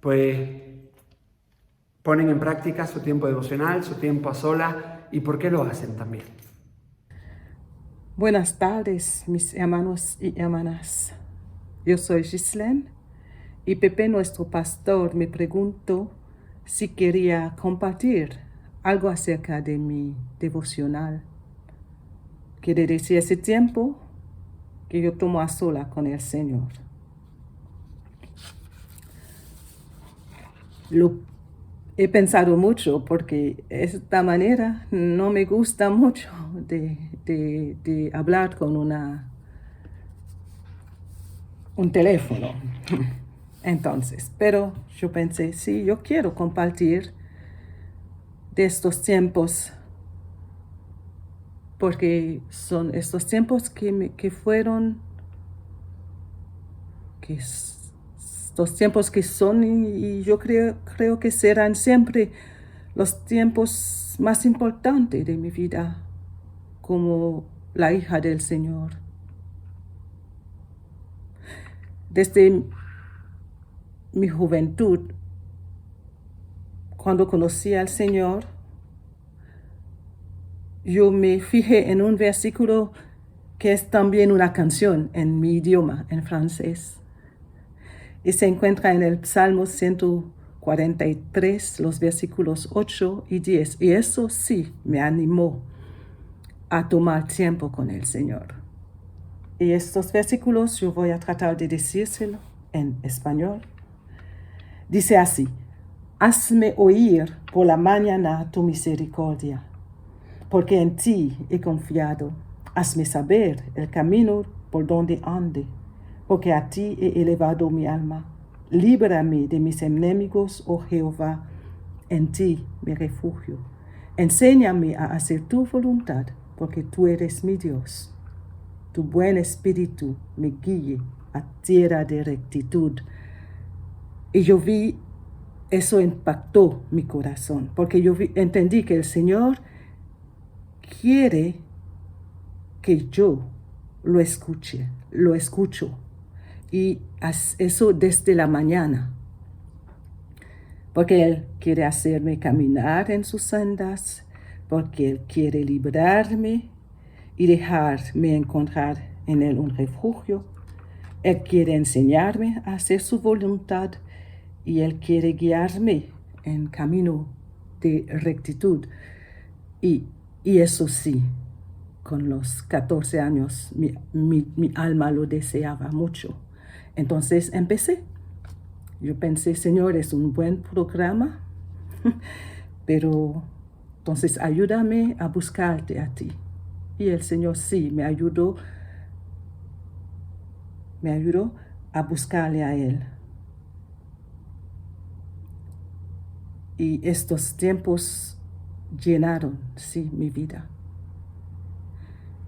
pues ponen en práctica su tiempo devocional, su tiempo a solas, y por qué lo hacen también. Buenas tardes, mis hermanos y hermanas. Yo soy Ghislaine y Pepe, nuestro pastor, me preguntó si quería compartir algo acerca de mi devocional. Quiere decir ese tiempo que yo tomo a sola con el Señor. Lo he pensado mucho porque esta manera no me gusta mucho de hablar con un teléfono. Entonces, pero yo pensé, sí, yo quiero compartir de estos tiempos, porque son estos tiempos estos tiempos que son, y yo creo que serán siempre los tiempos más importantes de mi vida como la hija del Señor. Desde mi juventud, cuando conocí al Señor, yo me fijé en un versículo que es también una canción en mi idioma, en francés. Y se encuentra en el Salmo 143, los versículos 8 y 10. Y eso sí me animó a tomar tiempo con el Señor. Y estos versículos yo voy a tratar de decírselo en español. Dice así: hazme oír por la mañana tu misericordia, porque en ti he confiado. Hazme saber el camino por donde ande, porque a ti he elevado mi alma. Líbrame de mis enemigos, oh Jehová, en ti me refugio. Enséñame a hacer tu voluntad, porque tú eres mi Dios. Tu buen espíritu me guíe a tierra de rectitud. Y yo vi, eso impactó mi corazón, porque entendí que el Señor quiere que yo lo escucho. Y eso desde la mañana, porque Él quiere hacerme caminar en sus sendas, porque Él quiere librarme y dejarme encontrar en Él un refugio. Él quiere enseñarme a hacer su voluntad y Él quiere guiarme en camino de rectitud. Y eso sí, con los 14 años mi alma lo deseaba mucho. Entonces empecé. Yo pensé, Señor, es un buen programa, pero entonces ayúdame a buscarte a ti. Y el Señor sí me ayudó a buscarle a Él. Y estos tiempos llenaron, sí, mi vida.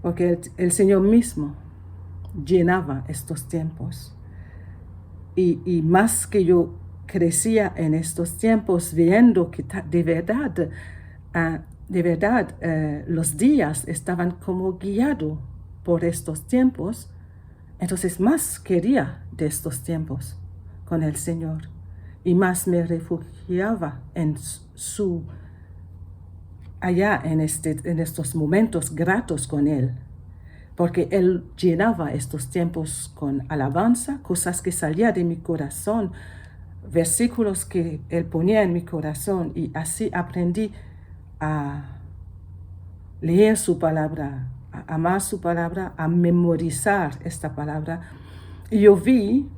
Porque el Señor mismo llenaba estos tiempos. Y más que yo crecía en estos tiempos, viendo que de verdad los días estaban como guiados por estos tiempos, entonces más quería de estos tiempos con el Señor. Y más me refugiaba allá en estos momentos gratos con Él. Porque Él llenaba estos tiempos con alabanza, cosas que salían de mi corazón, versículos que Él ponía en mi corazón, y así aprendí a leer su palabra, a amar su palabra, a memorizar esta palabra. Y yo vi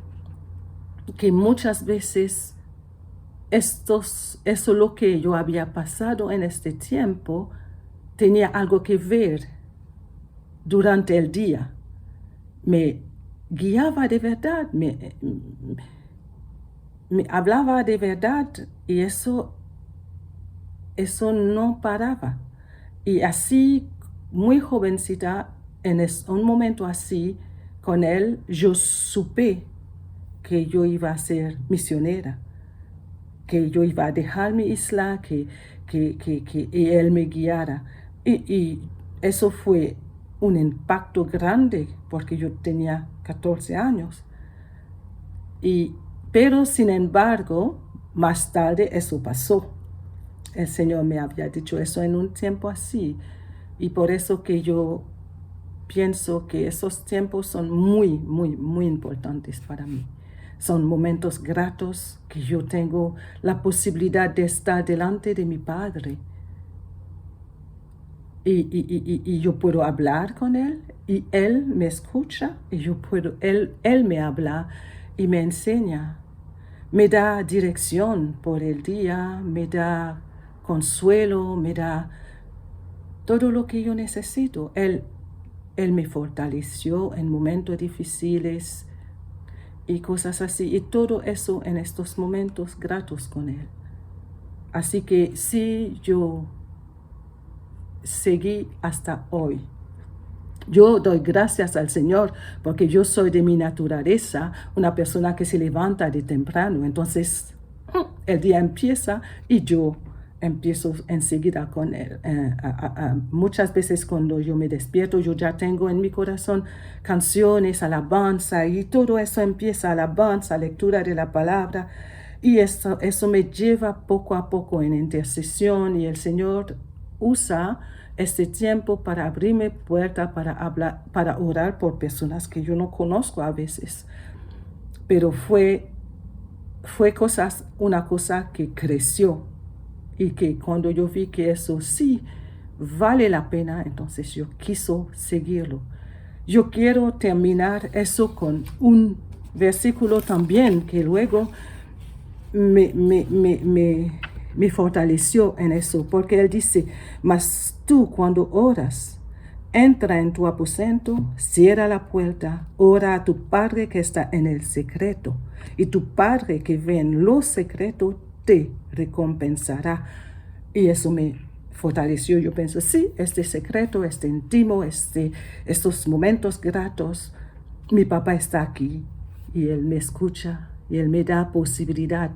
que muchas veces eso lo que yo había pasado en este tiempo tenía algo que ver durante el día. Me guiaba de verdad, me hablaba de verdad, y eso no paraba. Y así, muy jovencita, en un momento así, con Él, yo supe que yo iba a ser misionera, que yo iba a dejar mi isla, que Él me guiara. Y eso fue un impacto grande, porque yo tenía 14 años. Pero sin embargo, más tarde eso pasó. El Señor me había dicho eso en un tiempo así. Y por eso que yo pienso que esos tiempos son muy, muy, muy importantes para mí. Son momentos gratos que yo tengo la posibilidad de estar delante de mi Padre. Y yo puedo hablar con Él y Él me escucha y Él me habla y me enseña. Me da dirección por el día, me da consuelo, me da todo lo que yo necesito. Él me fortaleció en momentos difíciles y cosas así. Y todo eso en estos momentos gratos con Él. Así que sí, yo seguí hasta hoy. Yo doy gracias al Señor porque yo soy de mi naturaleza una persona que se levanta de temprano. Entonces el día empieza y yo empiezo enseguida con Él. Muchas veces cuando yo me despierto, yo ya tengo en mi corazón canciones, alabanza, y todo eso empieza, alabanza, lectura de la palabra, y eso me lleva poco a poco en intercesión, y el Señor usa este tiempo para abrirme puerta, para hablar, para orar por personas que yo no conozco a veces. Pero fue una cosa que creció, y que cuando yo vi que eso sí vale la pena, entonces yo quiso seguirlo. Yo quiero terminar eso con un versículo también que luego me fortaleció en eso, porque él dice: mas tú cuando oras, entra en tu aposento, cierra la puerta, ora a tu Padre que está en el secreto, y tu Padre que ve en lo secreto te recompensará. Y eso me fortaleció. Yo pienso, sí, este secreto, este íntimo, estos momentos gratos, mi papá está aquí y él me escucha y él me da posibilidad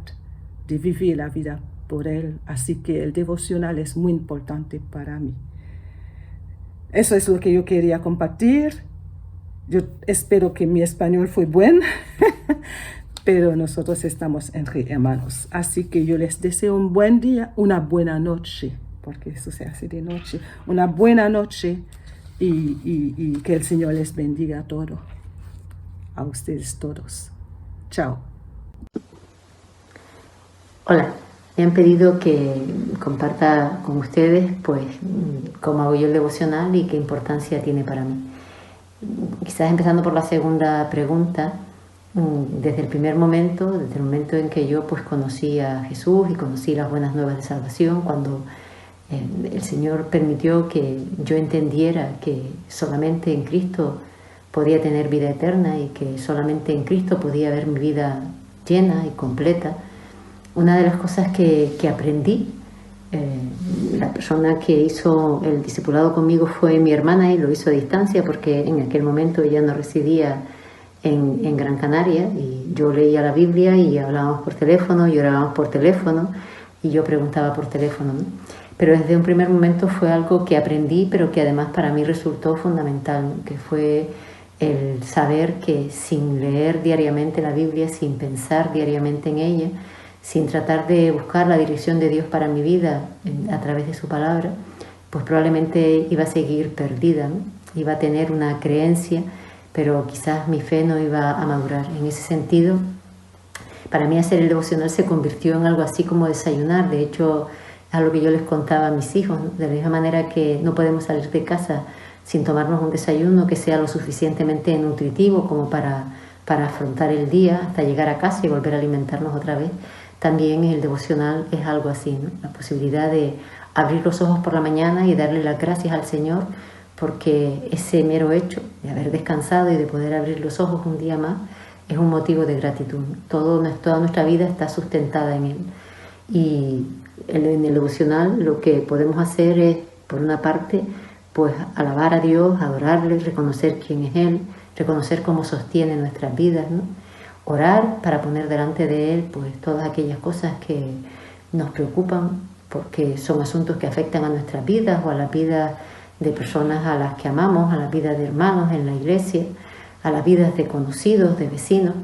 de vivir la vida por él. Así que el devocional es muy importante para mí. Eso es lo que yo quería compartir. Yo espero que mi español fue bueno. Pero nosotros estamos entre hermanos. Así que yo les deseo un buen día, una buena noche, porque eso se hace de noche. Una buena noche y que el Señor les bendiga a todos, a ustedes todos. Chao. Hola, me han pedido que comparta con ustedes pues cómo hago yo el devocional y qué importancia tiene para mí. Quizás empezando por la segunda pregunta. Desde el primer momento, desde el momento en que yo pues conocí a Jesús y conocí las buenas nuevas de salvación, cuando el Señor permitió que yo entendiera que solamente en Cristo podía tener vida eterna y que solamente en Cristo podía ver mi vida llena y completa, una de las cosas que aprendí, la persona que hizo el discipulado conmigo fue mi hermana, y lo hizo a distancia porque en aquel momento ella no residía en Gran Canaria, y yo leía la Biblia y hablábamos por teléfono y orábamos por teléfono y yo preguntaba por teléfono, ¿no? Pero desde un primer momento fue algo que aprendí, pero que además para mí resultó fundamental, ¿no? Que fue el saber que sin leer diariamente la Biblia, sin pensar diariamente en ella, sin tratar de buscar la dirección de Dios para mi vida a través de su palabra, pues probablemente iba a seguir perdida, ¿no? Iba a tener una creencia, pero quizás mi fe no iba a madurar. En ese sentido, para mí hacer el devocional se convirtió en algo así como desayunar. De hecho, es algo que yo les contaba a mis hijos, ¿no? De la misma manera que no podemos salir de casa sin tomarnos un desayuno que sea lo suficientemente nutritivo como para afrontar el día hasta llegar a casa y volver a alimentarnos otra vez. También el devocional es algo así, ¿no? La posibilidad de abrir los ojos por la mañana y darle las gracias al Señor, porque ese mero hecho de haber descansado y de poder abrir los ojos un día más es un motivo de gratitud. Toda nuestra vida está sustentada en Él. Y en el devocional lo que podemos hacer es, por una parte, pues alabar a Dios, adorarle, reconocer quién es Él, reconocer cómo sostiene nuestras vidas, ¿no? Orar para poner delante de Él pues todas aquellas cosas que nos preocupan, porque son asuntos que afectan a nuestras vidas o a las vidas de personas a las que amamos, a las vidas de hermanos en la iglesia, a las vidas de conocidos, de vecinos.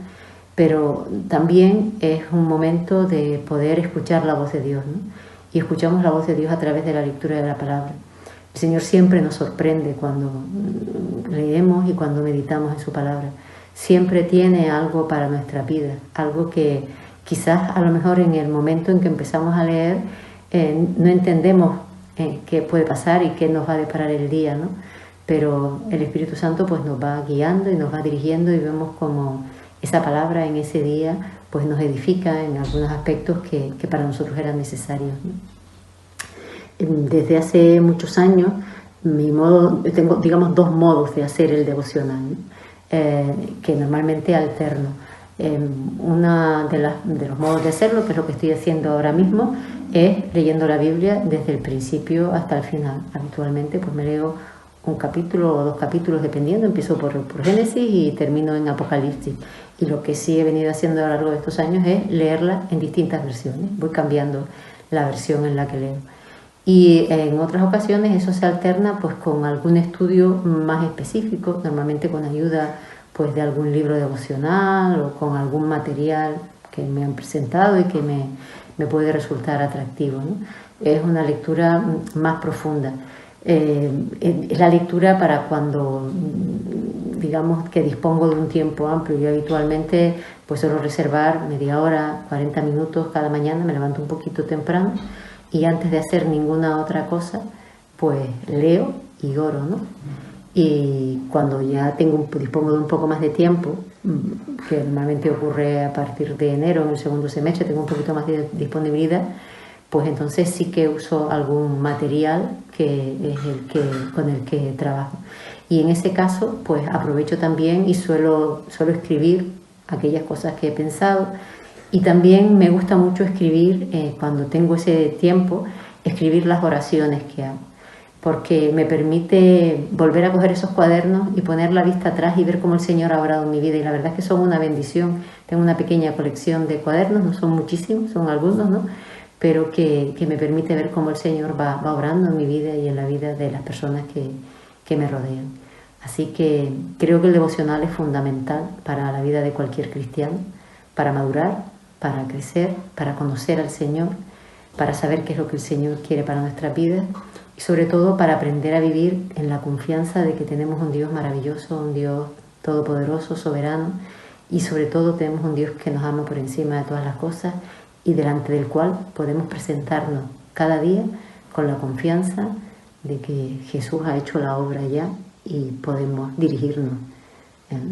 pero también es un momento de poder escuchar la voz de Dios, ¿no? Y escuchamos la voz de Dios a través de la lectura de la palabra. El Señor siempre nos sorprende cuando leemos y cuando meditamos en su palabra. Siempre tiene algo para nuestra vida, algo que quizás a lo mejor en el momento en que empezamos a leer no entendemos qué puede pasar y qué nos va a deparar el día, ¿no? Pero el Espíritu Santo pues nos va guiando y nos va dirigiendo y vemos como esa palabra en ese día pues nos edifica en algunos aspectos que para nosotros eran necesarios, ¿no? Desde hace muchos años tengo, digamos, dos modos de hacer el devocional, ¿no? Que normalmente alterno. Uno de los modos de hacerlo, que es lo que estoy haciendo ahora mismo, es leyendo la Biblia desde el principio hasta el final. Habitualmente pues me leo un capítulo o 2 capítulos dependiendo, empiezo por Génesis y termino en Apocalipsis. Y lo que sí he venido haciendo a lo largo de estos años es leerla en distintas versiones, voy cambiando la versión en la que leo. Y en otras ocasiones eso se alterna pues con algún estudio más específico, normalmente con ayuda pues de algún libro devocional o con algún material que me han presentado y que me puede resultar atractivo, ¿no? Es una lectura más profunda. Es la lectura para cuando, digamos, que dispongo de un tiempo amplio. Yo habitualmente pues suelo reservar media hora, 40 minutos cada mañana, me levanto un poquito temprano y antes de hacer ninguna otra cosa, pues leo y oro, ¿no? Y cuando ya dispongo de un poco más de tiempo, que normalmente ocurre a partir de enero, en el segundo semestre, tengo un poquito más de disponibilidad, pues entonces sí que uso algún material que es con el que trabajo. Y en ese caso, pues aprovecho también y suelo escribir aquellas cosas que he pensado. Y también me gusta mucho escribir, cuando tengo ese tiempo, escribir las oraciones que hago, porque me permite volver a coger esos cuadernos y poner la vista atrás y ver cómo el Señor ha obrado en mi vida. Y la verdad es que son una bendición. Tengo una pequeña colección de cuadernos, no son muchísimos, son algunos, ¿no? Pero que me permite ver cómo el Señor va obrando en mi vida y en la vida de las personas que me rodean. Así que creo que el devocional es fundamental para la vida de cualquier cristiano, para madurar, para crecer, para conocer al Señor, para saber qué es lo que el Señor quiere para nuestras vidas y sobre todo para aprender a vivir en la confianza de que tenemos un Dios maravilloso, un Dios todopoderoso, soberano y sobre todo tenemos un Dios que nos ama por encima de todas las cosas y delante del cual podemos presentarnos cada día con la confianza de que Jesús ha hecho la obra ya y podemos dirigirnos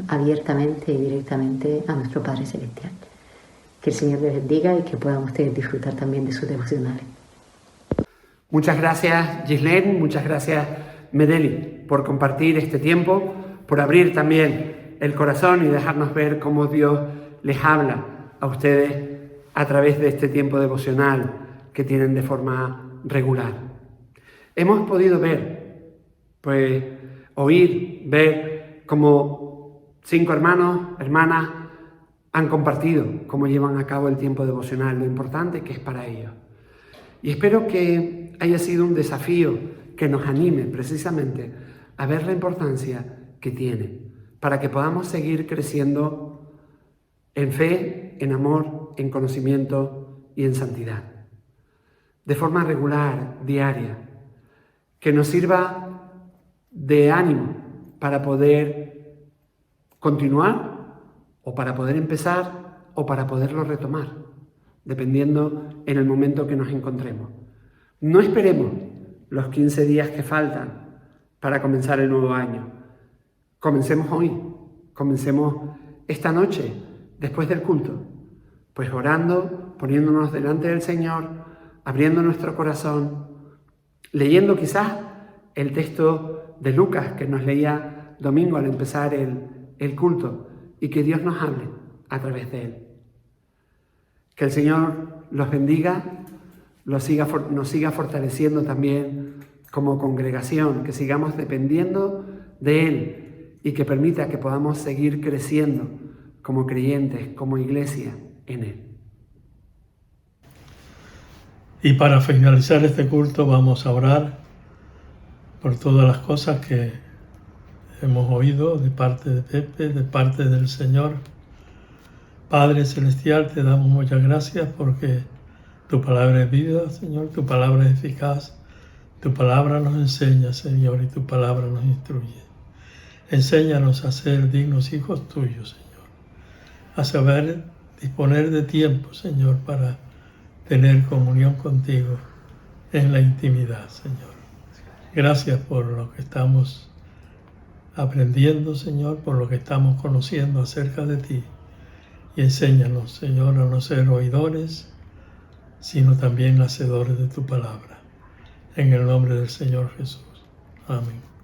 abiertamente y directamente a nuestro Padre Celestial. Que el Señor les bendiga y que puedan ustedes disfrutar también de sus devocionales. Muchas gracias, Gislén, muchas gracias, Medeli, por compartir este tiempo, por abrir también el corazón y dejarnos ver cómo Dios les habla a ustedes a través de este tiempo devocional que tienen de forma regular. Hemos podido ver, pues oír, ver cómo 5 hermanos, hermanas han compartido cómo llevan a cabo el tiempo devocional, lo importante que es para ellos. Y espero que haya sido un desafío que nos anime precisamente a ver la importancia que tiene para que podamos seguir creciendo en fe, en amor, en conocimiento y en santidad. De forma regular, diaria, que nos sirva de ánimo para poder continuar o para poder empezar o para poderlo retomar, dependiendo en el momento que nos encontremos. No esperemos los 15 días que faltan para comenzar el nuevo año. Comencemos hoy, comencemos esta noche, después del culto, pues orando, poniéndonos delante del Señor, abriendo nuestro corazón, leyendo quizás el texto de Lucas que nos leía domingo al empezar el culto y que Dios nos hable a través de él. Que el Señor los bendiga, nos siga fortaleciendo también como congregación, que sigamos dependiendo de Él y que permita que podamos seguir creciendo como creyentes, como iglesia en Él. Y para finalizar este culto vamos a orar por todas las cosas que hemos oído de parte de Pepe, de parte del Señor, Padre Celestial, te damos muchas gracias porque tu palabra es vida, Señor, tu palabra es eficaz, tu palabra nos enseña, Señor, y tu palabra nos instruye. Enséñanos a ser dignos hijos tuyos, Señor, a saber disponer de tiempo, Señor, para tener comunión contigo en la intimidad, Señor. Gracias por lo que estamos aprendiendo, Señor, por lo que estamos conociendo acerca de ti. Y enséñanos, Señor, a no ser oidores, sino también hacedores de tu palabra. En el nombre del Señor Jesús. Amén.